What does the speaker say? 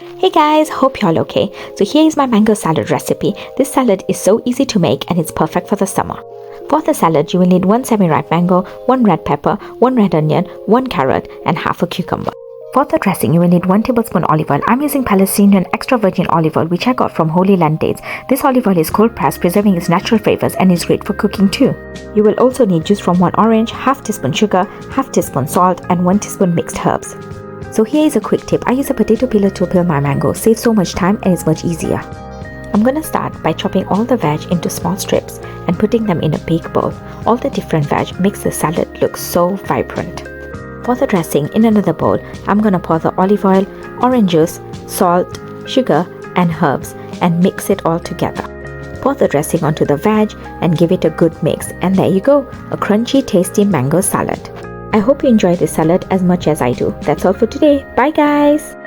Hey guys, hope you're all okay. So here is my mango salad recipe. This salad is so easy to make and it's perfect for the summer. For the salad, you will need 1 semi-ripe mango, 1 red pepper, 1 red onion, 1 carrot and half a cucumber. For the dressing, you will need 1 tablespoon olive oil. I'm using Palestinian extra virgin olive oil which I got from Holy Land Dates. This olive oil is cold pressed, preserving its natural flavors and is great for cooking too. You will also need juice from 1 orange, half teaspoon sugar, half teaspoon salt and 1 teaspoon mixed herbs. So here is a quick tip. I use a potato peeler to peel my mango. Saves so much time and is much easier. I'm gonna start by chopping all the veg into small strips and putting them in a big bowl. All the different veg makes the salad look so vibrant. For the dressing, in another bowl, I'm gonna pour the olive oil, orange juice, salt, sugar and herbs and mix it all together. Pour the dressing onto the veg and give it a good mix, and there you go, a crunchy tasty mango salad. I hope you enjoy this salad as much as I do. That's all for today. Bye guys!